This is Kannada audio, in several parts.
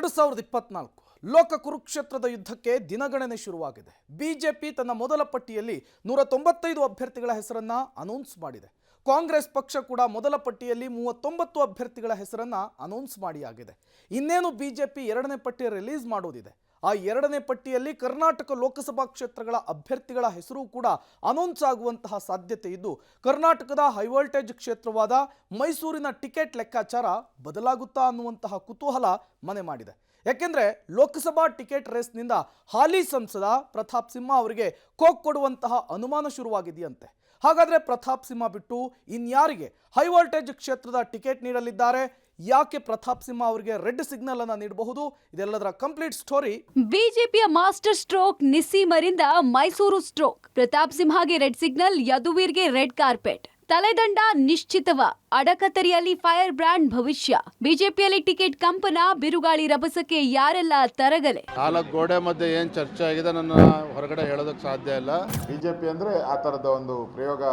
2024 ಲೋಕ ಕುರುಕ್ಷೇತ್ರದ ಯುದ್ಧಕ್ಕೆ ದಿನಗಣನೆ ಶುರುವಾಗಿದೆ. ಬಿಜೆಪಿ ತನ್ನ ಮೊದಲ ಪಟ್ಟಿಯಲ್ಲಿ 195 ಅಭ್ಯರ್ಥಿಗಳ ಹೆಸರನ್ನ ಅನೌನ್ಸ್ ಮಾಡಿದೆ. ಕಾಂಗ್ರೆಸ್ ಪಕ್ಷ ಕೂಡ ಮೊದಲ ಪಟ್ಟಿಯಲ್ಲಿ 39 ಅಭ್ಯರ್ಥಿಗಳ ಹೆಸರನ್ನ ಅನೌನ್ಸ್ ಮಾಡಿಯಾಗಿದೆ. ಇನ್ನೇನು ಬಿಜೆಪಿ ಎರಡನೇ ಪಟ್ಟಿ ರಿಲೀಸ್ ಮಾಡೋದಿದೆ. ಆ ಎರಡನೇ ಪಟ್ಟಿಯಲ್ಲಿ ಕರ್ನಾಟಕ ಲೋಕಸಭಾ ಕ್ಷೇತ್ರಗಳ ಅಭ್ಯರ್ಥಿಗಳ ಹೆಸರು ಕೂಡ ಅನೌನ್ಸ್ ಆಗುವಂತಹ ಸಾಧ್ಯತೆ ಇದ್ದು, ಕರ್ನಾಟಕದ ಹೈವೋಲ್ಟೇಜ್ ಕ್ಷೇತ್ರವಾದ ಮೈಸೂರಿನ ಟಿಕೆಟ್ ಲೆಕ್ಕಾಚಾರ ಬದಲಾಗುತ್ತಾ ಅನ್ನುವಂತಹ ಕುತೂಹಲ ಮನೆ ಮಾಡಿದೆ. ಯಾಕೆಂದ್ರೆ ಲೋಕಸಭಾ ಟಿಕೆಟ್ ರೇಸ್ನಿಂದ ಹಾಲಿ ಸಂಸದ ಪ್ರತಾಪ್ ಸಿಂಹ ಅವರಿಗೆ ಕೋಕ್ ಕೊಡುವಂತಹ ಅನುಮಾನ ಶುರುವಾಗಿದೆಯಂತೆ. ಹಾಗಾದ್ರೆ ಪ್ರತಾಪ್ ಸಿಂಹ ಬಿಟ್ಟು ಇನ್ಯಾರಿಗೆ ಹೈ ವೋಲ್ಟೇಜ್ ಕ್ಷೇತ್ರದ ಟಿಕೆಟ್ ನೀಡಲಿದ್ದಾರೆ? ಯಾಕೆ ಪ್ರತಾಪ್ ಸಿಂಹ ಅವರಿಗೆ ರೆಡ್ ಸಿಗ್ನಲ್ ಅನ್ನ ನೀಡಬಹುದು? ಇದೆಲ್ಲದರ ಕಂಪ್ಲೀಟ್ ಸ್ಟೋರಿ. ಬಿಜೆಪಿಯ ಮಾಸ್ಟರ್ ಸ್ಟ್ರೋಕ್ ನಿಸ್ಸೀಮರಿಂದ ಮೈಸೂರು ಸ್ಟ್ರೋಕ್. ಪ್ರತಾಪ್ ಸಿಂಹಗೆ ರೆಡ್ ಸಿಗ್ನಲ್, ಯದುವೀರ್ಗೆ ರೆಡ್ ಕಾರ್ಪೆಟ್. ತಲೆದಂಡ ನಿಶ್ಚಿತವ, ಅಡಕತರಿಯಲ್ಲಿ ಫೈರ್ ಬ್ರ್ಯಾಂಡ್ ಭವಿಷ್ಯ. ಬಿಜೆಪಿಯಲ್ಲಿ ಟಿಕೆಟ್ ಕಂಪನ, ಬಿರುಗಾಳಿ ರಭಸಕ್ಕೆ ಯಾರೆಲ್ಲ ತರಗಲೆ. ನಾಲ್ಕು ಗೋಡೆ ಮಧ್ಯೆ ಏನ್ ಚರ್ಚೆ ಆಗಿದೆ ನನ್ನ ಹೊರಗಡೆ ಹೇಳೋದಕ್ಕೆ ಸಾಧ್ಯ ಇಲ್ಲ. ಬಿಜೆಪಿ ಅಂದ್ರೆ ಆ ತರದ ಒಂದು ಪ್ರಯೋಗ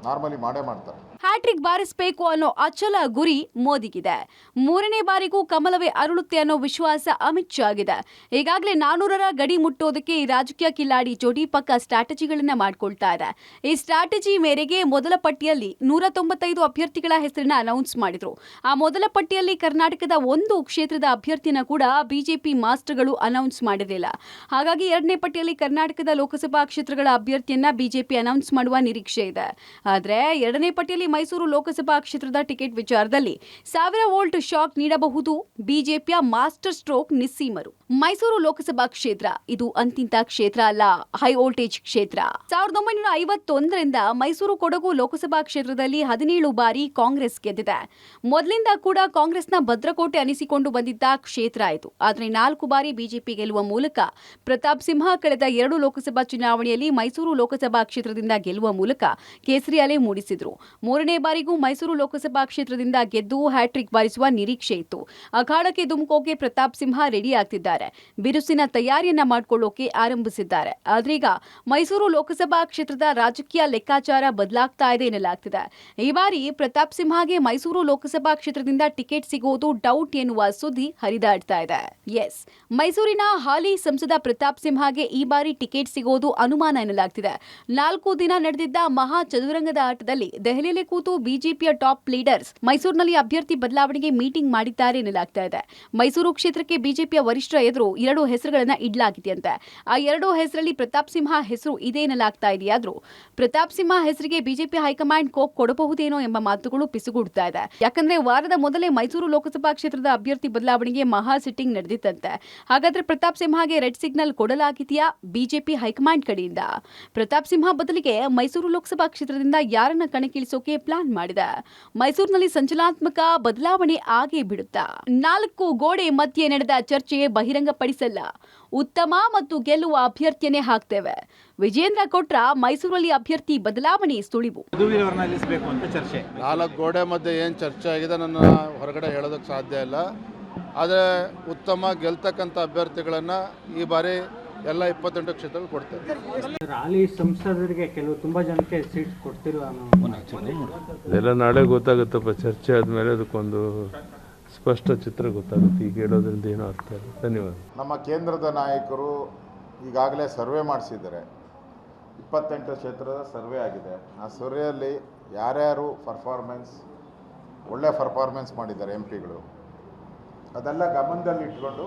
ನಾರ್ಮಲಿ ಮಾಡ್ತಾರೆ. ಹ್ಯಾಟ್ರಿಕ್ ಬಾರಿಸಬೇಕು ಅನ್ನೋ ಅಚಲ ಗುರಿ ಮೋದಿಗಿದೆ. ಮೂರನೇ ಬಾರಿಗೂ ಕಮಲವೇ ಅರಳುತ್ತೆ ಅನ್ನೋ ವಿಶ್ವಾಸ ಅಮಿತ್ ಶಾ ಆಗಿದೆ. ಈಗಾಗಲೇ 400ರ ಗಡಿ ಮುಟ್ಟೋದಕ್ಕೆ ರಾಜಕೀಯ ಕಿಲಾಡಿ ಜೋಡಿ ಪಕ್ಕ ಸ್ಟ್ರಾಟಜಿಗಳನ್ನ ಮಾಡ್ಕೊಳ್ತಾ ಇದೆ. ಈ ಸ್ಟ್ರಾಟಜಿ ಮೇರೆಗೆ ಮೊದಲ ಪಟ್ಟಿಯಲ್ಲಿ 195 ಅಭ್ಯರ್ಥಿಗಳ ಹೆಸರನ್ನ ಅನೌನ್ಸ್ ಮಾಡಿದ್ರು. ಆ ಮೊದಲ ಪಟ್ಟಿಯಲ್ಲಿ ಕರ್ನಾಟಕದ ಒಂದು ಕ್ಷೇತ್ರದ ಅಭ್ಯರ್ಥಿನ ಕೂಡ ಬಿಜೆಪಿ ಮಾಸ್ಟರ್ಗಳು ಅನೌನ್ಸ್ ಮಾಡಿರಲಿಲ್ಲ. ಹಾಗಾಗಿ ಎರಡನೇ ಪಟ್ಟಿಯಲ್ಲಿ ಕರ್ನಾಟಕದ ಲೋಕಸಭಾ ಕ್ಷೇತ್ರಗಳ ಅಭ್ಯರ್ಥಿಯನ್ನ ಬಿಜೆಪಿ ಅನೌನ್ಸ್ ಮಾಡುವ ನಿರೀಕ್ಷೆ ಇದೆ. ಆದರೆ ಎರಡನೇ ಪಟ್ಟಿಯಲ್ಲಿ ಮೈಸೂರು ಲೋಕಸಭಾ ಕ್ಷೇತ್ರದ ಟಿಕೆಟ್ ವಿಚಾರದಲ್ಲಿ 1000 ವೋಲ್ಟ್ ಶಾಕ್ ನೀಡಬಹುದು ಬಿಜೆಪಿಯ ಮಾಸ್ಟರ್ ಸ್ಟ್ರೋಕ್ ನಿಸ್ಸೀಮರು. ಮೈಸೂರು ಲೋಕಸಭಾ ಕ್ಷೇತ್ರ ಇದು ಅಂತಿಂತ ಕ್ಷೇತ್ರ ಅಲ್ಲ, ಹೈ ವೋಲ್ಟೇಜ್ ಕ್ಷೇತ್ರ. 1951ರಿಂದ ಮೈಸೂರು ಕೊಡಗು ಲೋಕಸಭಾ ಕ್ಷೇತ್ರದಲ್ಲಿ 17 ಬಾರಿ ಕಾಂಗ್ರೆಸ್ ಗೆದ್ದಿದೆ. ಮೊದಲಿಂದ ಕೂಡ ಕಾಂಗ್ರೆಸ್ನ ಭದ್ರಕೋಟೆ ಅನಿಸಿಕೊಂಡು ಬಂದಿದ್ದ ಕ್ಷೇತ್ರ ಇದು. ಆದರೆ 4 ಬಾರಿ ಬಿಜೆಪಿ ಗೆಲ್ಲುವ ಮೂಲಕ ಪ್ರತಾಪ್ ಸಿಂಹ ಕಳೆದ 2 ಲೋಕಸಭಾ ಚುನಾವಣೆಯಲ್ಲಿ ಮೈಸೂರು ಲೋಕಸಭಾ ಕ್ಷೇತ್ರದಿಂದ ಗೆಲ್ಲುವ ಮೂಲಕ ಕೇಸರಿ ಅಲೆ ಮೂಡಿಸಿದ್ರು. ಮೂರನೇ ಬಾರಿಗೂ ಮೈಸೂರು ಲೋಕಸಭಾ ಕ್ಷೇತ್ರದಿಂದ ಗೆದ್ದು ಹ್ಯಾಟ್ರಿಕ್ ಬಾರಿಸುವ ನಿರೀಕ್ಷೆ ಇತ್ತು. ಅಖಾಡಕ್ಕೆ ಧುಮುಕೋಕೆ ಪ್ರತಾಪ್ ಸಿಂಹ ರೆಡಿ ಆಗ್ತಿದ್ದಾರೆ. ಬಿರುಸಿನ ತಯಾರಿಯನ್ನ ಮಾಡಿಕೊಳ್ಳೋಕೆ ಆರಂಭಿಸಿದ್ದಾರೆ. ಆದ್ರೀಗ ಮೈಸೂರು ಲೋಕಸಭಾ ಕ್ಷೇತ್ರದ ರಾಜಕೀಯ ಲೆಕ್ಕಾಚಾರ ಬದಲಾಗ್ತಾ ಇದೆ ಎನ್ನಲಾಗ್ತಿದೆ. ಈ ಬಾರಿ ಪ್ರತಾಪ್ ಸಿಂಹಗೆ ಮೈಸೂರು ಲೋಕಸಭಾ ಕ್ಷೇತ್ರದಿಂದ ಟಿಕೆಟ್ ಸಿಗೋದು ಡೌಟ್ ಎನ್ನುವ ಸುದ್ದಿ ಹರಿದಾಡ್ತಾ ಇದೆ. ಎಸ್, ಮೈಸೂರಿನ ಹಾಲಿ ಸಂಸದ ಪ್ರತಾಪ್ ಸಿಂಹಗೆ ಈ ಬಾರಿ ಟಿಕೆಟ್ ಸಿಗೋದು ಅನುಮಾನ ಎನ್ನಲಾಗ್ತಿದೆ. 4 ದಿನ ನಡೆದಿದ್ದ ಮಹಾ ಚದುರಂಗದ ಆಟದಲ್ಲಿ ದೆಹಲಿಯಲ್ಲಿ ಕೂತು ಬಿಜೆಪಿಯ ಟಾಪ್ ಲೀಡರ್ಸ್ ಮೈಸೂರಿನಲ್ಲಿ ಅಭ್ಯರ್ಥಿ ಬದಲಾವಣೆಗೆ ಮೀಟಿಂಗ್ ಮಾಡಿದ್ದಾರೆ ಎನ್ನಲಾಗ್ತಾ ಇದೆ. ಮೈಸೂರು ಕ್ಷೇತ್ರಕ್ಕೆ ಬಿಜೆಪಿಯ ವರಿಷ್ಠರ ಎದುರು 2 ಹೆಸರುಗಳನ್ನ ಇಡಲಾಗಿದೆಯಂತೆ. ಆ 2 ಹೆಸರಲ್ಲಿ ಪ್ರತಾಪ್ ಸಿಂಹ ಹೆಸರು ಇದೆ ಎನ್ನಲಾಗ್ತಾ ಇದೆಯಾದ್ರೂ ಪ್ರತಾಪ್ ಸಿಂಹ ಹೆಸರಿಗೆ ಬಿಜೆಪಿ ಹೈಕಮಾಂಡ್ ಕೋಕ್ ಕೊಡಬಹುದೇನೋ ಎಂಬ ಮಾತುಗಳು ಪಿಸುಗುಡ್ತಾ ಇದೆ. ಯಾಕಂದ್ರೆ ವಾರದ ಮೊದಲೇ ಮೈಸೂರು ಲೋಕಸಭಾ ಕ್ಷೇತ್ರದ ಅಭ್ಯರ್ಥಿ ಬದಲಾವಣೆಗೆ ಮಹಾ ಸಿಟ್ಟಿಂಗ್ ನಡೆದಿತ್ತಂತೆ. ಹಾಗಾದ್ರೆ ಪ್ರತಾಪ್ ಸಿಂಹಗೆ ರೆಡ್ ಸಿಗ್ನಲ್ ಕೊಡಲಾಗಿದೆಯಾ ಬಿಜೆಪಿ ಹೈಕಮಾಂಡ್ ಕಡೆಯಿಂದ? ಪ್ರತಾಪ್ ಸಿಂಹ ಬದಲಿಗೆ ಮೈಸೂರು ಲೋಕಸಭಾ ಕ್ಷೇತ್ರದಿಂದ ಯಾರನ್ನ ಕಣಕ್ಕಿಳಿಸೋಕೆ ಪ್ಲಾನ್ ಮಾಡಿದೆ? ಮೈಸೂರಿನಲ್ಲಿ ಸಂಚಲನಾತ್ಮಕ ಬದಲಾವಣೆ ಆಗೇ ಬಿಡುತ್ತಾ? 4 ಗೋಡೆ ಮಧ್ಯೆ ನಡೆದ ಚರ್ಚೆ ಬಹಿರಂಗಪಡಿಸಲ್ಲ. ಉತ್ತಮ ಮತ್ತು ಗೆಲ್ಲುವ ಅಭ್ಯರ್ಥಿಯನ್ನೇ ಹಾಕ್ತೇವೆ. ವಿಜೇಂದ್ರ ಕೊಟ್ರ ಮೈಸೂರಲ್ಲಿ ಅಭ್ಯರ್ಥಿ ಬದಲಾವಣೆ ಸುಳಿವು. 4 ಗೋಡೆ ಮಧ್ಯೆ ಏನು ಚರ್ಚೆ ಆಗಿದೆ ನನ್ನ ಹೊರಗಡೆ ಹೇಳೋದಕ್ಕೆ ಸಾಧ್ಯ ಇಲ್ಲ. ಆದರೆ ಉತ್ತಮ ಗೆಲ್ತಕ್ಕಂಥ ಅಭ್ಯರ್ಥಿಗಳನ್ನು ಈ ಬಾರಿ ಎಲ್ಲ 28 ಕ್ಷೇತ್ರಗಳು ಕೊಡ್ತಾರೆ. ಹಾಲಿ ಸಂಸದರಿಗೆ ತುಂಬಾ ಜನಕ್ಕೆ ಸೀಟ್ ಕೊಡ್ತಿರುವ ಅದೆಲ್ಲ ನಾಳೆ ಗೊತ್ತಾಗುತ್ತಪ್ಪ. ಚರ್ಚೆ ಆದಮೇಲೆ ಅದಕ್ಕೊಂದು ಸ್ಪಷ್ಟ ಚಿತ್ರ ಗೊತ್ತಾಗುತ್ತೆ. ಈಗ ಹೇಳೋದ್ರಿಂದ ಏನೋ ಅರ್ಥ ಇಲ್ಲ. ಧನ್ಯವಾದ. ನಮ್ಮ ಕೇಂದ್ರದ ನಾಯಕರು ಈಗಾಗಲೇ ಸರ್ವೆ ಮಾಡಿಸಿದ್ದಾರೆ. 28 ಕ್ಷೇತ್ರದ ಸರ್ವೆ ಆಗಿದೆ. ಆ ಸರ್ವೆಯಲ್ಲಿ ಯಾರ್ಯಾರು ಒಳ್ಳೆ ಪರ್ಫಾರ್ಮೆನ್ಸ್ ಮಾಡಿದ್ದಾರೆ ಎಂಪಿಗಳು, ಅದೆಲ್ಲ ಗಮನದಲ್ಲಿ ಇಟ್ಕೊಂಡು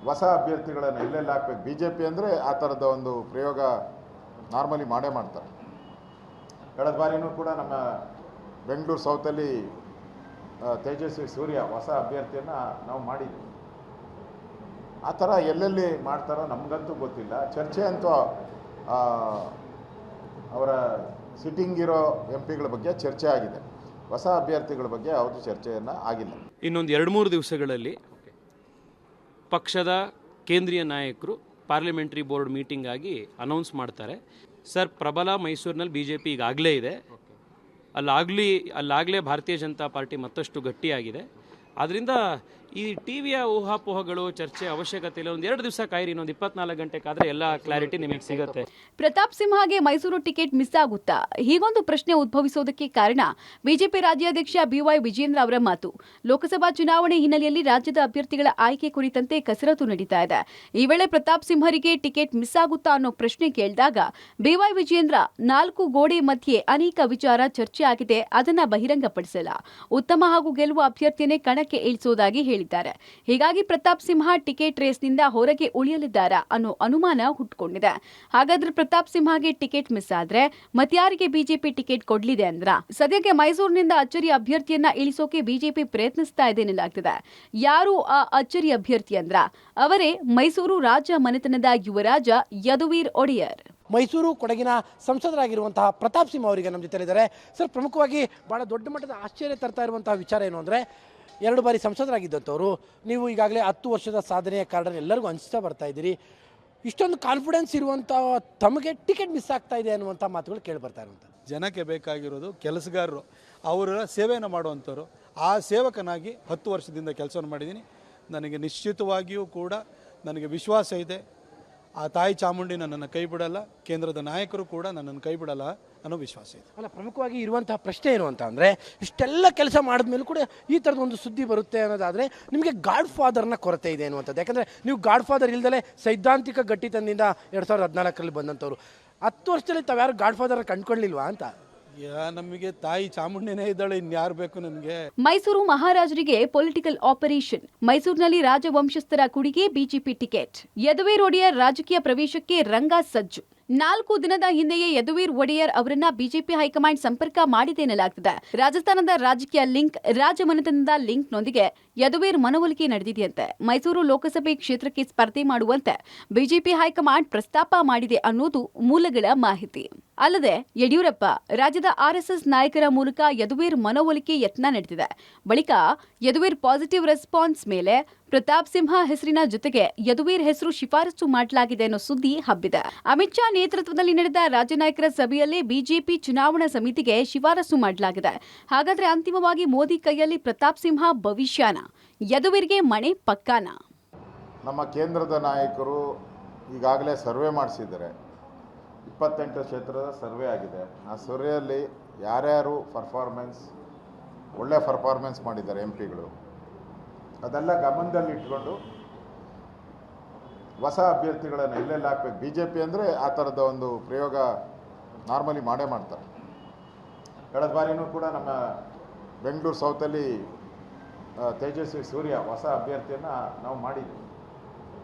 ಹೊಸ ಅಭ್ಯರ್ಥಿಗಳನ್ನು ಎಲ್ಲೆಲ್ಲಿ ಹಾಕ್ಬೇಕು. ಬಿಜೆಪಿ ಅಂದರೆ ಆ ಥರದ ಒಂದು ಪ್ರಯೋಗ ನಾರ್ಮಲಿ ಮಾಡ್ತಾರೆ. ಕಳೆದ ಬಾರಿನೂ ಕೂಡ ನಮ್ಮ ಬೆಂಗಳೂರು ಸೌತಲ್ಲಿ ತೇಜಸ್ವಿ ಸೂರ್ಯ ಹೊಸ ಅಭ್ಯರ್ಥಿಯನ್ನು ನಾವು ಮಾಡಿದ್ವಿ. ಆ ಥರ ಎಲ್ಲೆಲ್ಲಿ ಮಾಡ್ತಾರೋ ನಮಗಂತೂ ಗೊತ್ತಿಲ್ಲ. ಚರ್ಚೆ ಅಂತೂ ಅವರ ಸಿಟ್ಟಿಂಗ್ ಇರೋ ಎಂಪಿಗಳ ಬಗ್ಗೆ ಚರ್ಚೆ ಆಗಿದೆ. ಹೊಸ ಅಭ್ಯರ್ಥಿಗಳ ಬಗ್ಗೆ ಯಾವುದು ಚರ್ಚೆಯನ್ನು ಆಗಿಲ್ಲ. ಇನ್ನೊಂದು 2-3 ದಿವಸಗಳಲ್ಲಿ ಪಕ್ಷದ ಕೇಂದ್ರೀಯ ನಾಯಕರು ಪಾರ್ಲಿಮೆಂಟರಿ ಬೋರ್ಡ್ ಮೀಟಿಂಗ್ ಆಗಿ ಅನೌನ್ಸ್ ಮಾಡ್ತಾರೆ. ಸರ್, ಪ್ರಬಲ ಮೈಸೂರಿನಲ್ಲಿ ಬಿಜೆಪಿ ಈಗಾಗಲೇ ಇದೆ. ಅಲ್ಲಾಗಲೇ ಭಾರತೀಯ ಜನತಾ ಪಾರ್ಟಿ ಮತ್ತಷ್ಟು ಗಟ್ಟಿಯಾಗಿದೆ. ಆದ್ದರಿಂದ ಈ ಟಿವಿಯ ಊಹಾಪೋಹಗಳು ಚರ್ಚೆ ಅವಶ್ಯಕತೆ ಇಲ್ಲ. ಒಂದು 2 ದಿವಸ ಕಾಯಿರಿ, ಇನ್ನೊಂದು 24 ಗಂಟೆ ಕಾದ್ರೆ ಎಲ್ಲ ಕ್ಲಾರಿಟಿ ನಿಮಗೆ ಸಿಗುತ್ತೆ. ಪ್ರತಾಪ್ ಸಿಂಹಗೆ ಮೈಸೂರು ಟಿಕೆಟ್ ಮಿಸ್ ಆಗುತ್ತಾ? ಹೀಗೊಂದು ಪ್ರಶ್ನೆ ಉದ್ಭವಿಸೋದಕ್ಕೆ ಕಾರಣ ಬಿಜೆಪಿ ರಾಜ್ಯಾಧ್ಯಕ್ಷ BY ವಿಜೇಂದ್ರ ಅವರ ಮಾತು. ಲೋಕಸಭಾ ಚುನಾವಣೆ ಹಿನ್ನೆಲೆಯಲ್ಲಿ ರಾಜ್ಯದ ಅಭ್ಯರ್ಥಿಗಳ ಆಯ್ಕೆ ಕುರಿತಂತೆ ಕಸರತ್ತು ನಡೀತಾ ಇದೆ. ಈ ವೇಳೆ ಪ್ರತಾಪ್ ಸಿಂಹರಿಗೆ ಟಿಕೆಟ್ ಮಿಸ್ ಆಗುತ್ತಾ ಅನ್ನೋ ಪ್ರಶ್ನೆ ಕೇಳಿದಾಗ BY ವಿಜೇಂದ್ರ 4 ಗೋಡೆ ಮಧ್ಯೆ ಅನೇಕ ವಿಚಾರ ಚರ್ಚೆ ಆಗಿದೆ, ಅದನ್ನ ಬಹಿರಂಗಪಡಿಸಲ್ಲ, ಉತ್ತಮ ಹಾಗೂ ಗೆಲ್ಲುವ ಅಭ್ಯರ್ಥಿಯನ್ನೇ ಕಣಕ್ಕೆ ಇಳಿಸೋದಾಗಿ ಹೇಳಿದ್ದಾರೆ. ಹೀಗಾಗಿ ಪ್ರತಾಪ್ ಸಿಂಹ ಟಿಕೆಟ್ ರೇಸ್ನಿಂದ ಹೊರಗೆ ಉಳಿಯಲಿದ್ದಾರಾ ಅನ್ನೋ ಅನುಮಾನ ಹುಟ್ಟುಕೊಂಡಿದೆ. ಹಾಗಾದ್ರೆ ಪ್ರತಾಪ್ ಸಿಂಹಗೆ ಟಿಕೆಟ್ ಮಿಸ್ ಆದ್ರೆ ಮತ್ಯಾರಿಗೆ ಬಿಜೆಪಿ ಟಿಕೆಟ್ ಕೊಡ್ಲಿದೆ ಅಂದ್ರ? ಸದ್ಯಕ್ಕೆ ಮೈಸೂರಿನಿಂದ ಅಚ್ಚರಿ ಅಭ್ಯರ್ಥಿಯನ್ನ ಇಳಿಸೋಕೆ ಬಿಜೆಪಿ ಪ್ರಯತ್ನಿಸ್ತಾ ಇದೆ ಎನ್ನಲಾಗ್ತಿದೆ. ಯಾರು ಆ ಅಚ್ಚರಿ ಅಭ್ಯರ್ಥಿ ಅಂದ್ರ? ಅವರೇ ಮೈಸೂರು ರಾಜ ಮನೆತನದ ಯುವರಾಜ ಯದುವೀರ್ ಒಡೆಯರ್. ಮೈಸೂರು ಕೊಡಗಿನ ಸಂಸದರಾಗಿರುವಂತಹ ಪ್ರತಾಪ್ ಸಿಂಹ ಅವರಿಗೆ ನಮ್ಮ ಜೊತೆಲಿದ್ದಾರೆ. ಸರ್, ಪ್ರಮುಖವಾಗಿ ಭಾಳ ದೊಡ್ಡ ಮಟ್ಟದ ಆಶ್ಚರ್ಯ ತರ್ತಾ ಇರುವಂತಹ ವಿಚಾರ ಏನು ಅಂದರೆ, 2 ಬಾರಿ ಸಂಸದರಾಗಿದ್ದಂಥವ್ರು, ನೀವು ಈಗಾಗಲೇ 10 ವರ್ಷದ ಸಾಧನೆಯ ಕಾರ್ಡನ್ನು ಎಲ್ಲರಿಗೂ ಹಂಚ್ತಾ ಬರ್ತಾ ಇದ್ದೀರಿ. ಇಷ್ಟೊಂದು ಕಾನ್ಫಿಡೆನ್ಸ್ ಇರುವಂಥ ತಮಗೆ ಟಿಕೆಟ್ ಮಿಸ್ ಆಗ್ತಾ ಇದೆ ಅನ್ನುವಂಥ ಮಾತುಗಳು ಕೇಳಿ ಬರ್ತಾ ಇರುವಂಥದ್ದು. ಜನಕ್ಕೆ ಬೇಕಾಗಿರೋದು ಕೆಲಸಗಾರರು, ಅವರ ಸೇವೆಯನ್ನು ಮಾಡುವಂಥವ್ರು. ಆ ಸೇವಕನಾಗಿ 10 ವರ್ಷದಿಂದ ಕೆಲಸವನ್ನು ಮಾಡಿದ್ದೀನಿ. ನನಗೆ ನಿಶ್ಚಿತವಾಗಿಯೂ ಕೂಡ ನನಗೆ ವಿಶ್ವಾಸ ಇದೆ, ಆ ತಾಯಿ ಚಾಮುಂಡಿ ನನ್ನನ್ನು ಕೈ ಬಿಡಲ್ಲ, ಕೇಂದ್ರದ ನಾಯಕರು ಕೂಡ ನನ್ನನ್ನು ಕೈ ಬಿಡಲ್ಲ ಅನ್ನೋ ವಿಶ್ವಾಸ ಇದೆ. ಅಲ್ಲ, ಪ್ರಮುಖವಾಗಿ ಇರುವಂತಹ ಪ್ರಶ್ನೆ ಏನು ಅಂತ ಅಂದರೆ, ಇಷ್ಟೆಲ್ಲ ಕೆಲಸ ಮಾಡಿದ್ಮೇಲೂ ಕೂಡ ಈ ಥರದ ಒಂದು ಸುದ್ದಿ ಬರುತ್ತೆ ಅನ್ನೋದಾದರೆ ನಿಮಗೆ ಗಾಡ್ ಫಾದರ್ನ ಕೊರತೆ ಇದೆ ಅನ್ನುವಂಥದ್ದು. ಯಾಕಂದರೆ ನೀವು ಗಾಡ್ ಫಾದರ್ ಇಲ್ದಲೇ ಸೈದ್ಧಾಂತಿಕ ಗಟ್ಟಿತನದಿಂದ 2014ರಲ್ಲಿ ಬಂದಂಥವ್ರು. 10 ವರ್ಷದಲ್ಲಿ ತಾವ್ಯಾರು ಗಾಡ್ ಫಾದರ್ನ ಕಂಡುಕೊಳ್ಳಿಲ್ವಾ ಅಂತ? ನಮಗೆ ತಾಯಿ ಚಾಮುಂಡಿನೇ ಇದ್ದಾಳೆ, ಇನ್ಯಾರು ಬೇಕು ನಮಗೆ? ಮೈಸೂರು ಮಹಾರಾಜರಿಗೆ ಪೊಲಿಟಿಕಲ್ ಆಪರೇಷನ್. ಮೈಸೂರಿನಲ್ಲಿ ರಾಜವಂಶಸ್ಥರ ಕುಡಿಗೆ ಬಿಜೆಪಿ ಟಿಕೆಟ್. ಯದುವೀರ್ ಒಡೆಯರ್ ರಾಜಕೀಯ ಪ್ರವೇಶಕ್ಕೆ ರಂಗ ಸಜ್ಜು. 4 ದಿನದ ಹಿಂದೆಯೇ ಯದುವೀರ್ ಒಡೆಯರ್ ಅವರನ್ನ ಬಿಜೆಪಿ ಹೈಕಮಾಂಡ್ ಸಂಪರ್ಕ ಮಾಡಿದೆ ಎನ್ನಲಾಗ್ತಿದೆ. ರಾಜಸ್ಥಾನದ ರಾಜಕೀಯ ಲಿಂಕ್, ರಾಜಮನೆತನದ ಲಿಂಕ್ನೊಂದಿಗೆ ಯದುವೀರ್ ಮನವೊಲಿಕೆ ನಡೆದಿದೆಯಂತೆ. ಮೈಸೂರು ಲೋಕಸಭೆ ಕ್ಷೇತ್ರಕ್ಕೆ ಸ್ಪರ್ಧೆ ಮಾಡುವಂತೆ ಬಿಜೆಪಿ ಹೈಕಮಾಂಡ್ ಪ್ರಸ್ತಾಪ ಮಾಡಿದೆ ಅನ್ನೋದು ಮೂಲಗಳ ಮಾಹಿತಿ. ಅಲ್ಲದೆ ಯಡಿಯೂರಪ್ಪ, ರಾಜ್ಯದ RSS ನಾಯಕರ ಮೂಲಕ ಯದುವೀರ್ ಮನವೊಲಿಕೆ ಯತ್ನ ನಡೆದಿದೆ. ಬಳಿಕ ಯದುವೀರ್ ಪಾಸಿಟಿವ್ ರೆಸ್ಪಾನ್ಸ್ ಮೇಲೆ ಪ್ರತಾಪ್ ಸಿಂಹ ಹೆಸರಿನ ಜೊತೆಗೆ ಯದುವೀರ್ ಹೆಸರು ಶಿಫಾರಸು ಮಾಡಲಾಗಿದೆ ಅನ್ನೋ ಸುದ್ದಿ ಹಬ್ಬಿದೆ. ಅಮಿತ್ ಶಾ ನೇತೃತ್ವದಲ್ಲಿ ನಡೆದ ರಾಜ್ಯ ನಾಯಕರ ಸಭೆಯಲ್ಲಿ ಬಿಜೆಪಿ ಚುನಾವಣಾ ಸಮಿತಿಗೆ ಶಿಫಾರಸು ಮಾಡಲಾಗಿದೆ. ಹಾಗಾದ್ರೆ ಅಂತಿಮವಾಗಿ ಮೋದಿ ಕೈಯಲ್ಲಿ ಪ್ರತಾಪ್ ಸಿಂಹ ಭವಿಷ್ಯನ? ಯದುವೀರ್ಗೆ ಮಣೆ ಪಕ್ಕಾನ? ನಮ್ಮ ಕೇಂದ್ರದ ನಾಯಕರು ಈಗಾಗಲೇ ಸರ್ವೆ ಮಾಡಿಸಿದ್ದಾರೆ. 28 ಕ್ಷೇತ್ರದ ಸರ್ವೆ ಆಗಿದೆ. ಆ ಸರ್ವೆಯಲ್ಲಿ ಯಾರ್ಯಾರು ಒಳ್ಳೆ ಪರ್ಫಾರ್ಮೆನ್ಸ್ ಮಾಡಿದ್ದಾರೆ MP ಗಳು, ಅದೆಲ್ಲ ಗಮನದಲ್ಲಿ ಇಟ್ಕೊಂಡು ಹೊಸ ಅಭ್ಯರ್ಥಿಗಳನ್ನು ಎಲ್ಲೆಲ್ಲಿ ಹಾಕ್ಬೇಕು. BJP ಅಂದರೆ ಆ ಥರದ ಒಂದು ಪ್ರಯೋಗ ನಾರ್ಮಲಿ ಮಾಡೇ ಮಾಡ್ತಾರೆ. ಕಳೆದ ಬಾರಿನೂ ಕೂಡ ನಮ್ಮ ಬೆಂಗಳೂರು ಸೌತಲ್ಲಿ ತೇಜಸ್ವಿ ಸೂರ್ಯ ಹೊಸ ಅಭ್ಯರ್ಥಿಯನ್ನು ನಾವು ಮಾಡಿದ್ವಿ.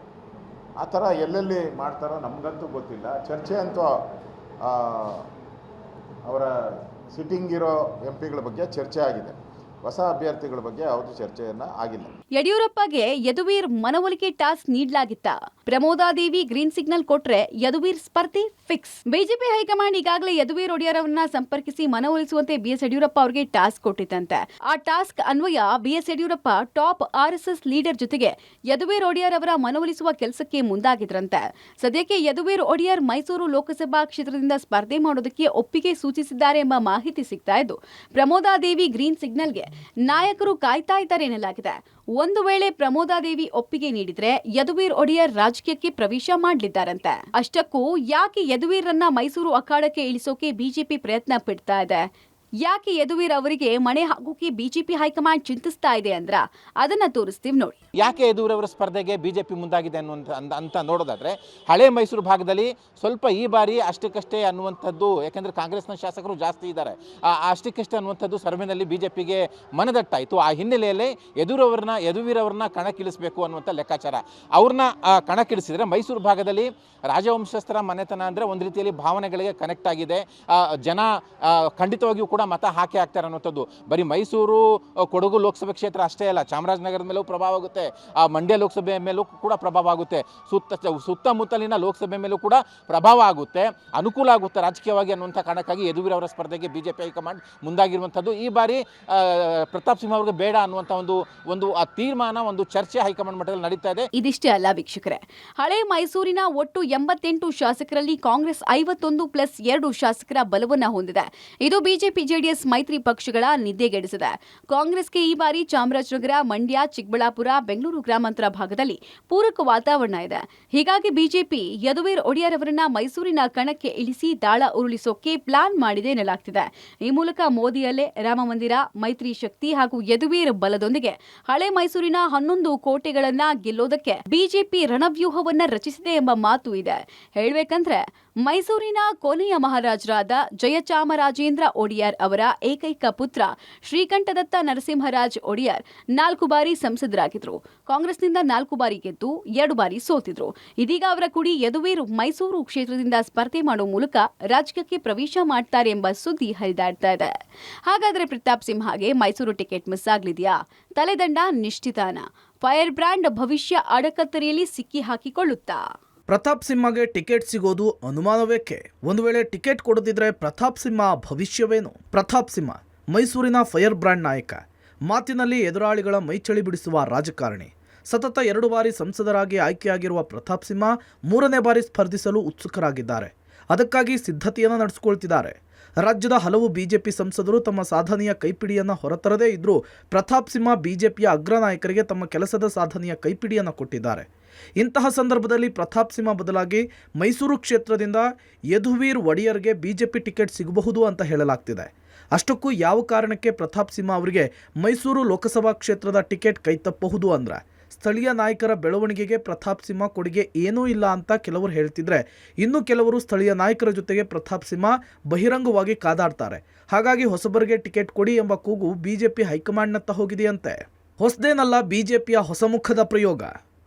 ಆ ಥರ ಎಲ್ಲೆಲ್ಲಿ ಮಾಡ್ತಾರೋ ನಮಗಂತೂ ಗೊತ್ತಿಲ್ಲ. ಚರ್ಚೆ ಅಂತೂ ಅವರ ಸಿಟ್ಟಿಂಗ್ ಇರೋ MP ಗಳ ಬಗ್ಗೆ ಚರ್ಚೆ ಆಗಿದೆ. ಹೊಸ ಅಭ್ಯರ್ಥಿಗಳ ಬಗ್ಗೆ ಯಾವುದು ಚರ್ಚೆಯನ್ನ ಆಗಿಲ್ಲ. ಯಡಿಯೂರಪ್ಪಗೆ ಯದುವೀರ್ ಮನವೊಲಿಕೆ ಟಾಸ್ಕ್ ನೀಡಲಾಗಿತ್ತ? ಪ್ರಮೋದಾದೇವಿ ಗ್ರೀನ್ ಸಿಗ್ನಲ್ ಕೊಟ್ರೆ ಯದುವೀರ್ ಸ್ಪರ್ಧೆ ಫಿಕ್ಸ್. ಬಿಜೆಪಿ ಹೈಕಮಾಂಡ್ ಈಗಾಗಲೇ ಯದುವೀರ್ ಒಡೆಯರ್ ಅವರನ್ನ ಸಂಪರ್ಕಿಸಿ ಮನವೊಲಿಸುವಂತೆ BS ಯಡಿಯೂರಪ್ಪ ಅವರಿಗೆ ಟಾಸ್ಕ್ ಕೊಟ್ಟಿತ್ತಂತೆ. ಆ ಟಾಸ್ಕ್ ಅನ್ವಯ BS Yediyurappa top RSS leader ಜೊತೆಗೆ ಯದುವೀರ್ ಒಡೆಯರ್ ಅವರ ಮನವೊಲಿಸುವ ಕೆಲಸಕ್ಕೆ ಮುಂದಾಗಿದ್ರಂತೆ. ಸದ್ಯಕ್ಕೆ ಯದುವೀರ್ ಒಡೆಯರ್ ಮೈಸೂರು ಲೋಕಸಭಾ ಕ್ಷೇತ್ರದಿಂದ ಸ್ಪರ್ಧೆ ಮಾಡೋದಕ್ಕೆ ಒಪ್ಪಿಗೆ ಸೂಚಿಸಿದ್ದಾರೆ ಎಂಬ ಮಾಹಿತಿ ಸಿಗ್ತಾ ಇದ್ದು, ಪ್ರಮೋದಾದೇವಿ ಗ್ರೀನ್ ಸಿಗ್ನಲ್ಗೆ ನಾಯಕರು ಕಾಯ್ತಾ ಇದ್ದಾರೆ ಎನ್ನಲಾಗಿದೆ. ಒಂದು ವೇಳೆ ಪ್ರಮೋದಾದೇವಿ ಒಪ್ಪಿಗೆ ನೀಡಿದ್ರೆ ಯದುವೀರ್ ಒಡೆಯರ್ ರಾಜಕೀಯಕ್ಕೆ ಪ್ರವೇಶ ಮಾಡಲಿದ್ದಾರಂತೆ. ಅಷ್ಟಕ್ಕೂ ಯಾಕೆ ಯದುವೀರ್ರನ್ನ ಮೈಸೂರು ಅಖಾಡಕ್ಕೆ ಇಳಿಸೋಕೆ ಬಿಜೆಪಿ ಪ್ರಯತ್ನ ಪಡ್ತಾ ಇದೆ? ಯಾಕೆ ಯದುವೀರ್ ಅವರಿಗೆ ಮಣೆ ಹಾಕೋಕೆ ಬಿಜೆಪಿ ಹೈಕಮಾಂಡ್ ಚಿಂತಿಸ್ತಾ ಇದೆ ಅಂದ್ರ ಅದನ್ನ ತೋರಿಸ್ತೀವಿ ನೋಡಿ. ಯಾಕೆ ಯದುವೀರ್ ಅವರ ಸ್ಪರ್ಧೆಗೆ ಬಿಜೆಪಿ ಮುಂದಾಗಿದೆ ಅಂತ ನೋಡೋದಾದ್ರೆ, ಹಳೆ ಮೈಸೂರು ಭಾಗದಲ್ಲಿ ಸ್ವಲ್ಪ ಈ ಬಾರಿ ಅಷ್ಟಕ್ಕಷ್ಟೇ ಅನ್ನುವಂಥದ್ದು, ಯಾಕೆಂದರೆ ಕಾಂಗ್ರೆಸ್ನ ಶಾಸಕರು ಜಾಸ್ತಿ ಇದ್ದಾರೆ, ಅಷ್ಟಕ್ಕಷ್ಟೇ ಅನ್ನುವಂಥದ್ದು ಸರ್ವೆನಲ್ಲಿ ಬಿಜೆಪಿಗೆ ಮನದಟ್ಟಾಯಿತು. ಆ ಹಿನ್ನೆಲೆಯಲ್ಲಿ ಯದುವೀರ್ ಅವ್ರನ್ನ ಕಣಕ್ಕಿಳಿಸಬೇಕು ಅನ್ನುವಂಥ ಲೆಕ್ಕಾಚಾರ. ಅವ್ರನ್ನ ಕಣಕ್ಕಿಳಿಸಿದ್ರೆ ಮೈಸೂರು ಭಾಗದಲ್ಲಿ ರಾಜವಂಶಸ್ಥರ ಮನೆತನ ಅಂದರೆ ಒಂದು ರೀತಿಯಲ್ಲಿ ಭಾವನೆಗಳಿಗೆ ಕನೆಕ್ಟ್ ಆಗಿದೆ. ಜನ ಖಂಡಿತವಾಗಿಯೂ ಕೂಡ ಮತ ಹಾಕಿ ಹಾಕ್ತಾರೆ ಅನ್ನುವಂಥದ್ದು. ಬರೀ ಮೈಸೂರು ಕೊಡಗು ಲೋಕಸಭೆ ಕ್ಷೇತ್ರ ಅಷ್ಟೇ ಅಲ್ಲ, ಚಾಮರಾಜನಗರದ ಮೇಲೂ ಪ್ರಭಾವ ಆಗುತ್ತೆ, ಮಂಡ್ಯ ಲೋಕಸಭೆ ಮೇಲೂ ಕೂಡ ಪ್ರಭಾವ ಆಗುತ್ತೆ, ಸುತ್ತಮುತ್ತಲಿನ ಲೋಕಸಭೆ ಮೇಲೂ ಕೂಡ ಪ್ರಭಾವ ಆಗುತ್ತೆ, ಅನುಕೂಲ ಆಗುತ್ತೆ ರಾಜಕೀಯವಾಗಿ ಅನ್ನುವಂಥ ಕಾರಣಕ್ಕಾಗಿ ಯದುವೀರ್ ಅವರ ಸ್ಪರ್ಧೆಗೆ ಬಿಜೆಪಿ ಹೈಕಮಾಂಡ್ ಮುಂದಾಗಿರುವಂಥದ್ದು. ಈ ಬಾರಿ ಪ್ರತಾಪ್ ಸಿಂಹ ಅವರಿಗೆ ಬೇಡ ಅನ್ನುವಂಥ ಒಂದು ತೀರ್ಮಾನ, ಒಂದು ಚರ್ಚೆ ಹೈಕಮಾಂಡ್ ಮಟ್ಟದಲ್ಲಿ ನಡೀತಾ ಇದೆ. ಇದಿಷ್ಟೇ ಅಲ್ಲ ವೀಕ್ಷಕರೇ, ಹಳೆ ಮೈಸೂರಿನ ಒಟ್ಟು 88 ಶಾಸಕರಲ್ಲಿ ಕಾಂಗ್ರೆಸ್ 51+2 ಶಾಸಕರ ಬಲವನ್ನ ಹೊಂದಿದೆ. ಇದು ಬಿಜೆಪಿ ಜೆಡಿಎಸ್ ಮೈತ್ರಿ ಪಕ್ಷಗಳ ನಿದ್ದೆಗೆಡಿಸಿದೆ. ಕಾಂಗ್ರೆಸ್ಗೆ ಈ ಬಾರಿ ಚಾಮರಾಜನಗರ, ಮಂಡ್ಯ, ಚಿಕ್ಕಬಳ್ಳಾಪುರ, ಬೆಂಗಳೂರು ಗ್ರಾಮಾಂತರ ಭಾಗದಲ್ಲಿ ಪೂರಕ ವಾತಾವರಣ ಇದೆ. ಹೀಗಾಗಿ ಬಿಜೆಪಿ ಯದುವೀರ್ ಒಡೆಯರ್ ಅವರನ್ನ ಮೈಸೂರಿನ ಕಣಕ್ಕೆ ಇಳಿಸಿ ದಾಳ ಉರುಳಿಸೋಕೆ ಪ್ಲಾನ್ ಮಾಡಿದೆ ಎನ್ನಲಾಗ್ತಿದೆ. ಈ ಮೂಲಕ ಮೋದಿಯಲ್ಲೇ ರಾಮಮಂದಿರ, ಮೈತ್ರಿ ಶಕ್ತಿ ಹಾಗೂ ಯದುವೀರ್ ಬಲದೊಂದಿಗೆ ಹಳೆ ಮೈಸೂರಿನ 11 ಕೋಟೆಗಳನ್ನ ಗೆಲ್ಲೋದಕ್ಕೆ ಬಿಜೆಪಿ ರಣವ್ಯೂಹವನ್ನ ರಚಿಸಿದೆ ಎಂಬ ಮಾತು ಇದೆ. ಹೇಳಬೇಕಂದ್ರೆ ಮೈಸೂರಿನ ಕೊನೆಯ ಮಹಾರಾಜರಾದ ಜಯಚಾಮರಾಜೇಂದ್ರ ಒಡೆಯರ್ ಅವರ ಏಕೈಕ ಪುತ್ರ ಶ್ರೀಕಂಠದತ್ತ ನರಸಿಂಹರಾಜ್ ಒಡೆಯರ್ 4 ಬಾರಿ ಸಂಸದರಾಗಿದ್ರು. ಕಾಂಗ್ರೆಸ್ನಿಂದ 4 ಬಾರಿ ಗೆದ್ದು 2 ಬಾರಿ ಸೋತಿದ್ರು. ಇದೀಗ ಅವರ ಕುಡಿ ಯದುವೀರ್ ಮೈಸೂರು ಕ್ಷೇತ್ರದಿಂದ ಸ್ಪರ್ಧೆ ಮಾಡುವ ಮೂಲಕ ರಾಜಕೀಯಕ್ಕೆ ಪ್ರವೇಶ ಮಾಡ್ತಾರೆ ಎಂಬ ಸುದ್ದಿ ಹರಿದಾಡ್ತಾ ಇದೆ. ಹಾಗಾದ್ರೆ ಪ್ರತಾಪ್ ಸಿಂಹಗೆ ಮೈಸೂರು ಟಿಕೆಟ್ ಮಿಸ್ ಆಗ್ಲಿದೆಯಾ? ತಲೆದಂಡ ನಿಶ್ಚಿತಾನ? ಫೈರ್ ಬ್ರ್ಯಾಂಡ್ ಭವಿಷ್ಯ ಅಡಕತ್ತರಿಯಲ್ಲಿ ಸಿಕ್ಕಿ ಹಾಕಿಕೊಳ್ಳುತ್ತಾ? ಪ್ರತಾಪ್ ಸಿಂಹಗೆ ಟಿಕೆಟ್ ಸಿಗೋದು ಅನುಮಾನವೇಕೆ? ಒಂದು ವೇಳೆ ಟಿಕೆಟ್ ಕೊಡದಿದ್ರೆ ಪ್ರತಾಪ್ ಸಿಂಹ ಭವಿಷ್ಯವೇನು? ಪ್ರತಾಪ್ ಸಿಂಹ ಮೈಸೂರಿನ ಫೈರ್ ಬ್ರ್ಯಾಂಡ್ ನಾಯಕ, ಮಾತಿನಲ್ಲಿ ಎದುರಾಳಿಗಳ ಮೈಚಳಿ ಬಿಡಿಸುವ ರಾಜಕಾರಣಿ. ಸತತ 2 ಬಾರಿ ಸಂಸದರಾಗಿ ಆಯ್ಕೆಯಾಗಿರುವ ಪ್ರತಾಪ್ ಸಿಂಹ 3ನೇ ಬಾರಿ ಸ್ಪರ್ಧಿಸಲು ಉತ್ಸುಕರಾಗಿದ್ದಾರೆ. ಅದಕ್ಕಾಗಿ ಸಿದ್ಧತೆಯನ್ನು ನಡೆಸಿಕೊಳ್ತಿದ್ದಾರೆ. ರಾಜ್ಯದ ಹಲವು ಬಿಜೆಪಿ ಸಂಸದರು ತಮ್ಮ ಸಾಧನೆಯ ಕೈಪಿಡಿಯನ್ನು ಹೊರತರದೇ ಇದ್ರೂ ಪ್ರತಾಪ್ ಸಿಂಹ ಬಿಜೆಪಿಯ ಅಗ್ರ ನಾಯಕರಿಗೆ ತಮ್ಮ ಕೆಲಸದ ಸಾಧನೆಯ ಕೈಪಿಡಿಯನ್ನು ಕೊಟ್ಟಿದ್ದಾರೆ. ಇಂತಹ ಸಂದರ್ಭದಲ್ಲಿ ಪ್ರತಾಪ್ ಸಿಂಹ ಬದಲಾಗಿ ಮೈಸೂರು ಕ್ಷೇತ್ರದಿಂದ ಯದುವೀರ್ ಒಡೆಯರ್ಗೆ ಬಿಜೆಪಿ ಟಿಕೆಟ್ ಸಿಗಬಹುದು ಅಂತ ಹೇಳಲಾಗ್ತಿದೆ. ಅಷ್ಟಕ್ಕೂ ಯಾವ ಕಾರಣಕ್ಕೆ ಪ್ರತಾಪ್ ಸಿಂಹ ಅವರಿಗೆ ಮೈಸೂರು ಲೋಕಸಭಾ ಕ್ಷೇತ್ರದ ಟಿಕೆಟ್ ಕೈತಪ್ಪಬಹುದು ಅಂದ್ರೆ ಸ್ಥಳೀಯ ನಾಯಕರ ಬೆಳವಣಿಗೆಗೆ ಪ್ರತಾಪ್ ಸಿಂಹ ಕೊಡುಗೆ ಏನೂ ಇಲ್ಲ ಅಂತ ಕೆಲವರು ಹೇಳ್ತಿದ್ರೆ, ಇನ್ನು ಕೆಲವರು ಸ್ಥಳೀಯ ನಾಯಕರ ಜೊತೆಗೆ ಪ್ರತಾಪ್ ಸಿಂಹ ಬಹಿರಂಗವಾಗಿ ಕಾದಾಡ್ತಾರೆ. ಹಾಗಾಗಿ ಹೊಸಬರಿಗೆ ಟಿಕೆಟ್ ಕೊಡಿ ಎಂಬ ಕೂಗು ಬಿಜೆಪಿ ಹೈಕಮಾಂಡ್ನತ್ತ ಹೋಗಿದೆಯಂತೆ. ಹೊಸದೇನಲ್ಲ ಬಿಜೆಪಿಯ ಹೊಸ ಮುಖದ ಪ್ರಯೋಗ.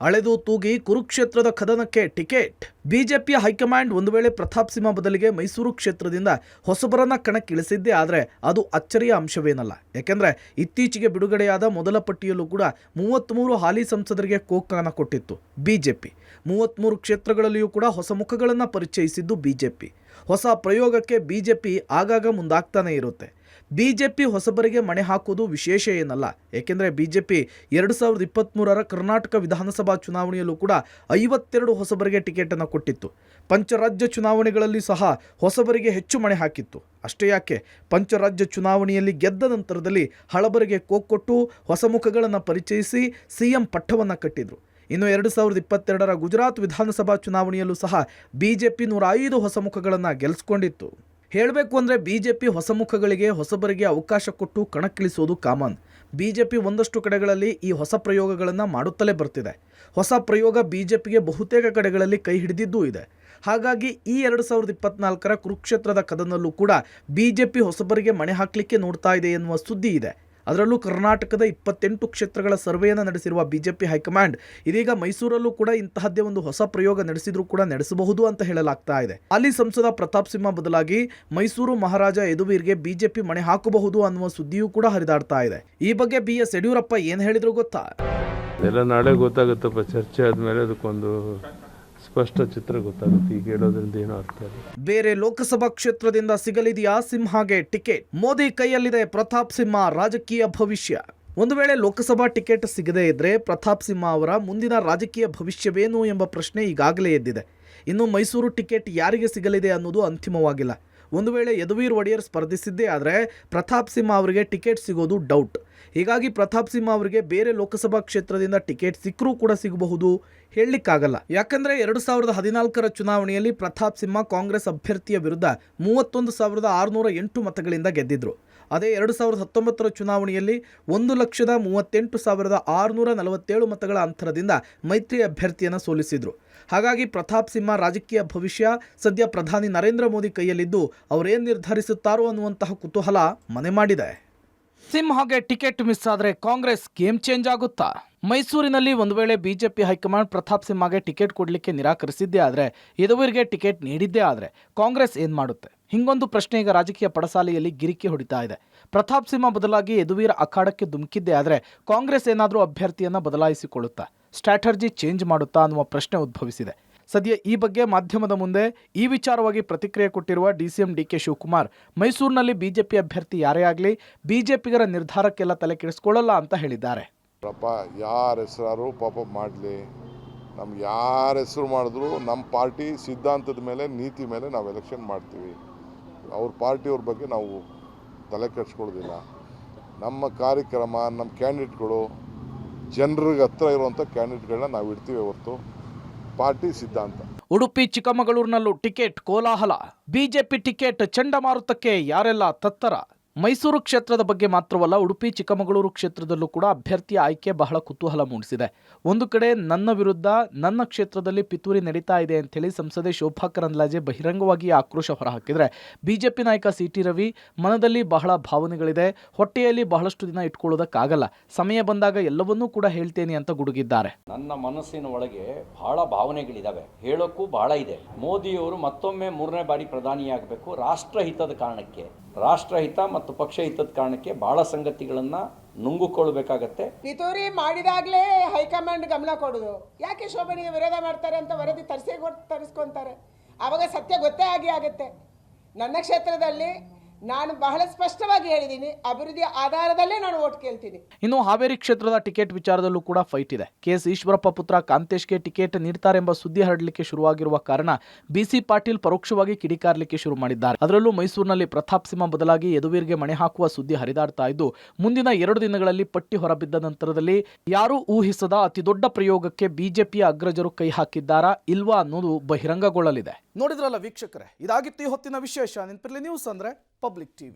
ಅಳೆದು ತೂಗಿ ಕುರುಕ್ಷೇತ್ರದ ಕದನಕ್ಕೆ ಟಿಕೆಟ್. ಬಿಜೆಪಿಯ ಹೈಕಮಾಂಡ್ ಒಂದು ವೇಳೆ ಪ್ರತಾಪ್ ಸಿಂಹ ಬದಲಿಗೆ ಮೈಸೂರು ಕ್ಷೇತ್ರದಿಂದ ಹೊಸಬರನ್ನ ಕಣಕ್ಕಿಳಿಸಿದ್ದೇ ಆದರೆ ಅದು ಅಚ್ಚರಿಯ ಅಂಶವೇನಲ್ಲ. ಯಾಕೆಂದರೆ ಇತ್ತೀಚೆಗೆ ಬಿಡುಗಡೆಯಾದ ಮೊದಲ ಪಟ್ಟಿಯಲ್ಲೂ ಕೂಡ 33 ಹಾಲಿ ಸಂಸದರಿಗೆ ಕೋಕನ್ನು ಕೊಟ್ಟಿತ್ತು ಬಿಜೆಪಿ. 33 ಕ್ಷೇತ್ರಗಳಲ್ಲಿಯೂ ಕೂಡ ಹೊಸ ಮುಖಗಳನ್ನು ಪರಿಚಯಿಸಿದ್ದು ಬಿಜೆಪಿ. ಹೊಸ ಪ್ರಯೋಗಕ್ಕೆ ಬಿಜೆಪಿ ಆಗಾಗ ಮುಂದಾಗ್ತಾನೆ ಇರುತ್ತೆ. ಬಿಜೆಪಿ ಹೊಸಬರಿಗೆ ಮಣೆ ಹಾಕುವುದು ವಿಶೇಷ ಏನಲ್ಲ. ಏಕೆಂದರೆ ಬಿಜೆಪಿ 2023ರ ಕರ್ನಾಟಕ ವಿಧಾನಸಭಾ ಚುನಾವಣೆಯಲ್ಲೂ ಕೂಡ 52 ಹೊಸಬರಿಗೆ ಟಿಕೆಟನ್ನು ಕೊಟ್ಟಿತ್ತು. ಪಂಚರಾಜ್ಯ ಚುನಾವಣೆಗಳಲ್ಲಿ ಸಹ ಹೊಸಬರಿಗೆ ಹೆಚ್ಚು ಮಣೆ ಹಾಕಿತ್ತು. ಅಷ್ಟೇ ಯಾಕೆ, ಪಂಚರಾಜ್ಯ ಚುನಾವಣೆಯಲ್ಲಿ ಗೆದ್ದ ನಂತರದಲ್ಲಿ ಹಳಬರಿಗೆ ಕೊಟ್ಟು ಹೊಸ ಮುಖಗಳನ್ನು ಪರಿಚಯಿಸಿ ಸಿಎಂ ಪಟ್ಟವನ್ನು ಕಟ್ಟಿದ್ರು. ಇನ್ನು 2022ರ ಗುಜರಾತ್ ವಿಧಾನಸಭಾ ಚುನಾವಣೆಯಲ್ಲೂ ಸಹ ಬಿಜೆಪಿ 105 ಹೊಸ ಮುಖಗಳನ್ನು ಗೆಲ್ಲಿಸಿಕೊಂಡಿತ್ತು. ಹೇಳಬೇಕು ಅಂದರೆ ಬಿಜೆಪಿ ಹೊಸ ಮುಖಗಳಿಗೆ ಹೊಸಬರಿಗೆ ಅವಕಾಶ ಕೊಟ್ಟು ಕಣಕ್ಕಿಳಿಸೋದು ಕಾಮನ್. ಬಿಜೆಪಿ ಒಂದಷ್ಟು ಕಡೆಗಳಲ್ಲಿ ಈ ಹೊಸ ಪ್ರಯೋಗಗಳನ್ನು ಮಾಡುತ್ತಲೇ ಬರ್ತಿದೆ. ಹೊಸ ಪ್ರಯೋಗ ಬಿಜೆಪಿಗೆ ಬಹುತೇಕ ಕಡೆಗಳಲ್ಲಿ ಕೈ ಹಿಡಿದಿದ್ದೂ ಇದೆ. ಹಾಗಾಗಿ ಈ 2024ರ ಕುರುಕ್ಷೇತ್ರದ ಕದನಲ್ಲೂ ಕೂಡ ಬಿಜೆಪಿ ಹೊಸಬರಿಗೆ ಮಣೆ ಹಾಕಲಿಕ್ಕೆ ನೋಡ್ತಾ ಇದೆ ಎನ್ನುವ ಸುದ್ದಿ ಇದೆ. ಅದರಲ್ಲೂ ಕರ್ನಾಟಕದ 28 ಕ್ಷೇತ್ರಗಳ ಸರ್ವೆಯನ್ನು ನಡೆಸಿರುವ ಬಿಜೆಪಿ ಹೈಕಮಾಂಡ್ ಇದೀಗ ಮೈಸೂರಲ್ಲೂ ಕೂಡ ಇಂತಹದ್ದೇ ಒಂದು ಹೊಸ ಪ್ರಯೋಗ ನಡೆಸಿದ್ರೂ ಕೂಡ ನಡೆಸಬಹುದು ಅಂತ ಹೇಳಲಾಗ್ತಾ ಇದೆ. ಅಲ್ಲಿ ಸಂಸದ ಪ್ರತಾಪ್ ಸಿಂಹ ಬದಲಾಗಿ ಮೈಸೂರು ಮಹಾರಾಜ ಯದುವೀರ್ಗೆ ಬಿಜೆಪಿ ಮಣೆ ಹಾಕಬಹುದು ಅನ್ನುವ ಸುದ್ದಿಯೂ ಕೂಡ ಹರಿದಾಡ್ತಾ ಇದೆ. ಈ ಬಗ್ಗೆ BS ಯಡಿಯೂರಪ್ಪ ಏನು ಹೇಳಿದ್ರು ಗೊತ್ತಾ? ಎಲ್ಲ ನಾಳೆ ಗೊತ್ತಾಗುತ್ತಪ್ಪ. ಚರ್ಚೆ ಆದಮೇಲೆ ಅದಕ್ಕೊಂದು ಸ್ಪಷ್ಟ ಚಿತ್ರ ಗೊತ್ತಾಗುತ್ತೆ. ಈಗ ಹೇಳೋದ್ರಿಂದ ಏನೋ ಅರ್ಥ ಇಲ್ಲ. ಬೇರೆ ಲೋಕಸಭಾ ಕ್ಷೇತ್ರದಿಂದ ಸಿಗಲಿದೆಯಾ ಸಿಂಹಗೆ ಟಿಕೆಟ್? ಮೋದಿ ಕೈಯಲ್ಲಿದೆ ಪ್ರತಾಪ್ ಸಿಂಹ ರಾಜಕೀಯ ಭವಿಷ್ಯ. ಒಂದು ವೇಳೆ ಲೋಕಸಭಾ ಟಿಕೆಟ್ ಸಿಗದೇ ಇದ್ರೆ ಪ್ರತಾಪ್ ಸಿಂಹ ಅವರ ಮುಂದಿನ ರಾಜಕೀಯ ಭವಿಷ್ಯವೇನು ಎಂಬ ಪ್ರಶ್ನೆ ಈಗಾಗಲೇ ಎದ್ದಿದೆ. ಇನ್ನು ಮೈಸೂರು ಟಿಕೆಟ್ ಯಾರಿಗೆ ಸಿಗಲಿದೆ ಅನ್ನೋದು ಅಂತಿಮವಾಗಿಲ್ಲ. ಒಂದು ವೇಳೆ ಯದುವೀರ್ ಒಡೆಯರ್ ಸ್ಪರ್ಧಿಸಿದ್ದೇ ಆದರೆ ಪ್ರತಾಪ್ ಸಿಂಹ ಅವರಿಗೆ ಟಿಕೆಟ್ ಸಿಗೋದು ಡೌಟ್. ಹೀಗಾಗಿ ಪ್ರತಾಪ್ ಸಿಂಹ ಅವರಿಗೆ ಬೇರೆ ಲೋಕಸಭಾ ಕ್ಷೇತ್ರದಿಂದ ಟಿಕೆಟ್ ಸಿಕ್ಕರೂ ಕೂಡ ಸಿಗಬಹುದು, ಹೇಳಲಿಕ್ಕಾಗಲ್ಲ. ಯಾಕಂದರೆ 2014ರ ಚುನಾವಣೆಯಲ್ಲಿ ಪ್ರತಾಪ್ ಸಿಂಹ ಕಾಂಗ್ರೆಸ್ ಅಭ್ಯರ್ಥಿಯ ವಿರುದ್ಧ 31,608 ಮತಗಳಿಂದ ಗೆದ್ದಿದ್ರು. ಅದೇ 2019ರ ಚುನಾವಣೆಯಲ್ಲಿ 1,38,647 ಮತಗಳ ಅಂತರದಿಂದ ಮೈತ್ರಿ ಅಭ್ಯರ್ಥಿಯನ್ನು ಸೋಲಿಸಿದ್ರು. ಹಾಗಾಗಿ ಪ್ರತಾಪ್ ಸಿಂಹ ರಾಜಕೀಯ ಭವಿಷ್ಯ ಸದ್ಯ ಪ್ರಧಾನಿ ನರೇಂದ್ರ ಮೋದಿ ಕೈಯಲ್ಲಿದ್ದು ಅವರೇನು ನಿರ್ಧರಿಸುತ್ತಾರೋ ಅನ್ನುವಂತಹ ಕುತೂಹಲ ಮನೆ ಮಾಡಿದೆ. ಸಿಂಹಗೆ ಟಿಕೆಟ್ ಮಿಸ್ ಆದರೆ ಕಾಂಗ್ರೆಸ್ ಗೇಮ್ ಚೇಂಜ್ ಆಗುತ್ತಾ? ಮೈಸೂರಿನಲ್ಲಿ ಒಂದು ವೇಳೆ ಬಿಜೆಪಿ ಹೈಕಮಾಂಡ್ ಪ್ರತಾಪ್ ಸಿಂಹಗೆ ಟಿಕೆಟ್ ಕೊಡಲಿಕ್ಕೆ ನಿರಾಕರಿಸಿದ್ದೇ ಆದರೆ, ಯದುವೀರ್ಗೆ ಟಿಕೆಟ್ ನೀಡಿದ್ದೇ ಆದರೆ ಕಾಂಗ್ರೆಸ್ ಏನು ಮಾಡುತ್ತೆ? ಹಿಂಗೊಂದು ಪ್ರಶ್ನೆ ಈಗ ರಾಜಕೀಯ ಪಡಸಾಲೆಯಲ್ಲಿ ಗಿರಿಕಿ ಹೊಡಿತಾ ಇದೆ. ಪ್ರತಾಪ್ ಸಿಂಹ ಬದಲಾಗಿ ಯದುವೀರ್ ಅಖಾಡಕ್ಕೆ ಧುಮುಕಿದ್ದೇ ಆದರೆ ಕಾಂಗ್ರೆಸ್ ಏನಾದರೂ ಅಭ್ಯರ್ಥಿಯನ್ನು ಬದಲಾಯಿಸಿಕೊಳ್ಳುತ್ತಾ, ಸ್ಟ್ರಾಟರ್ಜಿ ಚೇಂಜ್ ಮಾಡುತ್ತಾ ಅನ್ನುವ ಪ್ರಶ್ನೆ ಉದ್ಭವಿಸಿದೆ. ಸದ್ಯ ಈ ಬಗ್ಗೆ ಮಾಧ್ಯಮದ ಮುಂದೆ ಈ ವಿಚಾರವಾಗಿ ಪ್ರತಿಕ್ರಿಯೆ ಕೊಟ್ಟಿರುವ DCM DK ಶಿವಕುಮಾರ್, ಮೈಸೂರಿನಲ್ಲಿ ಬಿಜೆಪಿ ಅಭ್ಯರ್ಥಿ ಯಾರೇ ಆಗಲಿ ಬಿಜೆಪಿಗರ ನಿರ್ಧಾರಕ್ಕೆಲ್ಲ ತಲೆ ಕೆಡಿಸ್ಕೊಳ್ಳಲ್ಲ ಅಂತ ಹೇಳಿದ್ದಾರೆ. ಯಾರ ಹೆಸರು ಪಾಪ ಮಾಡಲಿ, ನಮ್ಗೆ ಯಾರ ಹೆಸರು ಮಾಡಿದ್ರು ನಮ್ಮ ಪಾರ್ಟಿ ಸಿದ್ಧಾಂತದ ಮೇಲೆ ನೀತಿ ಮೇಲೆ ನಾವು ಎಲೆಕ್ಷನ್ ಮಾಡ್ತೀವಿ. ಅವ್ರ ಪಾರ್ಟಿಯವ್ರ ಬಗ್ಗೆ ನಾವು ತಲೆ ಕೆಡಿಸ್ಕೊಳ್ಳೋದಿಲ್ಲ. ನಮ್ಮ ಕಾರ್ಯಕ್ರಮ, ನಮ್ಮ ಕ್ಯಾಂಡಿಡೇಟ್ಗಳು ಜನರಿಗೆ ಹತ್ರ ಇರುವಂಥ ಕ್ಯಾಂಡಿಡೇಟ್ಗಳನ್ನ ನಾವು ಇಡ್ತೀವಿ ಹೊರತು ಪಾರ್ಟಿ ಸಿದ್ಧಾಂತ. ಉಡುಪಿ ಚಿಕ್ಕಮಗಳೂರಿನಲ್ಲೂ ಟಿಕೆಟ್ ಕೋಲಾಹಲ. ಬಿಜೆಪಿ ಟಿಕೆಟ್ ಚಂಡಮಾರುತಕ್ಕೆ ಯಾರೆಲ್ಲ ತತ್ತರ. ಮೈಸೂರು ಕ್ಷೇತ್ರದ ಬಗ್ಗೆ ಮಾತ್ರವಲ್ಲ, ಉಡುಪಿ ಚಿಕ್ಕಮಗಳೂರು ಕ್ಷೇತ್ರದಲ್ಲೂ ಕೂಡ ಅಭ್ಯರ್ಥಿಯ ಆಯ್ಕೆ ಬಹಳ ಕುತೂಹಲ ಮೂಡಿಸಿದೆ. ಒಂದು ಕಡೆ ನನ್ನ ವಿರುದ್ಧ ನನ್ನ ಕ್ಷೇತ್ರದಲ್ಲಿ ಪಿತೂರಿ ನಡೀತಾ ಇದೆ ಅಂತೇಳಿ ಸಂಸದೆ ಶೋಭಾ ಕರಂದ್ಲಾಜೆ ಬಹಿರಂಗವಾಗಿ ಆಕ್ರೋಶ ಹೊರಹಾಕಿದರೆ, ಬಿಜೆಪಿ ನಾಯಕ ಸಿಟಿ ರವಿ ಮನದಲ್ಲಿ ಬಹಳ ಭಾವನೆಗಳಿದೆ, ಹೊಟ್ಟೆಯಲ್ಲಿ ಬಹಳಷ್ಟು ದಿನ ಇಟ್ಕೊಳ್ಳೋದಕ್ಕಾಗಲ್ಲ, ಸಮಯ ಬಂದಾಗ ಎಲ್ಲವನ್ನೂ ಕೂಡ ಹೇಳ್ತೇನೆ ಅಂತ ಗುಡುಗಿದ್ದಾರೆ. ನನ್ನ ಮನಸ್ಸಿನ ಒಳಗೆ ಬಹಳ ಭಾವನೆಗಳಿದ್ದಾವೆ, ಹೇಳೋಕ್ಕೂ ಬಹಳ ಇದೆ. ಮೋದಿಯವರು ಮತ್ತೊಮ್ಮೆ 3ನೇ ಬಾರಿ ಪ್ರಧಾನಿಯಾಗಬೇಕು. ರಾಷ್ಟ್ರಹಿತದ ಕಾರಣಕ್ಕೆ, ರಾಷ್ಟ್ರಹಿತ ಮತ್ತು ಪಕ್ಷ ಹಿತದ ಕಾರಣಕ್ಕೆ ಬಹಳ ಸಂಗತಿಗಳನ್ನ ನುಂಗುಕೊಳ್ಬೇಕಾಗತ್ತೆ. ಪಿತೂರಿ ಮಾಡಿದಾಗಲೇ ಹೈಕಮಾಂಡ್ ಗಮನ ಕೊಡೋದು. ಯಾಕೆ ಶೋಭನಿಗೆ ವಿರೋಧ ಮಾಡ್ತಾರೆ ಅಂತ ವರದಿ ತರಿಸ್ಕೊಂತಾರೆ. ಆವಾಗ ಸತ್ಯ ಗೊತ್ತೇ ಆಗುತ್ತೆ. ನನ್ನ ಕ್ಷೇತ್ರದಲ್ಲಿ ನಾನು ಬಹಳ ಸ್ಪಷ್ಟವಾಗಿ ಹೇಳಿದ್ದೀನಿ, ಅಭಿವೃದ್ಧಿ ಆಧಾರದಲ್ಲೇ ನಾನು ಓಟ್ ಕೇಳ್ತೀನಿ. ಇನ್ನು ಹಾವೇರಿ ಕ್ಷೇತ್ರದ ಟಿಕೆಟ್ ವಿಚಾರದಲ್ಲೂ ಕೂಡ ಫೈಟ್ ಇದೆ. ಕೆಎಸ್ ಈಶ್ವರಪ್ಪ ಪುತ್ರ ಕಾಂತೇಶ್ಗೆ ಟಿಕೆಟ್ ನೀಡ್ತಾರೆಂಬ ಸುದ್ದಿ ಹರಡಲಿಕ್ಕೆ ಶುರುವಾಗಿರುವ ಕಾರಣ ಬಿಸಿ ಪಾಟೀಲ್ ಪರೋಕ್ಷವಾಗಿ ಕಿಡಿಕಾರಲಿಕ್ಕೆ ಶುರು ಮಾಡಿದ್ದಾರೆ. ಅದರಲ್ಲೂ ಮೈಸೂರಿನಲ್ಲಿ ಪ್ರತಾಪ್ ಸಿಂಹ ಬದಲಾಗಿ ಯದುವೀರ್ಗೆ ಮಣೆ ಹಾಕುವ ಸುದ್ದಿ ಹರಿದಾಡ್ತಾ ಇದ್ದು, ಮುಂದಿನ 2 ದಿನಗಳಲ್ಲಿ ಪಟ್ಟಿ ಹೊರಬಿದ್ದ ನಂತರದಲ್ಲಿ ಯಾರೂ ಊಹಿಸದ ಅತಿದೊಡ್ಡ ಪ್ರಯೋಗಕ್ಕೆ ಬಿಜೆಪಿಯ ಅಗ್ರಜರು ಕೈ ಹಾಕಿದ್ದಾರಾ ಇಲ್ವಾ ಅನ್ನೋದು ಬಹಿರಂಗಗೊಳ್ಳಲಿದೆ. ನೋಡಿದ್ರಲ್ಲ ವೀಕ್ಷಕರೇ, ಇದಾಗಿತ್ತು ಈ ಹೊತ್ತಿನ ವಿಶೇಷ. ನೆನಪಿರಲಿ, ನ್ಯೂಸ್ ಅಂದ್ರೆ ಪಬ್ಲಿಕ್ ಟಿವಿ.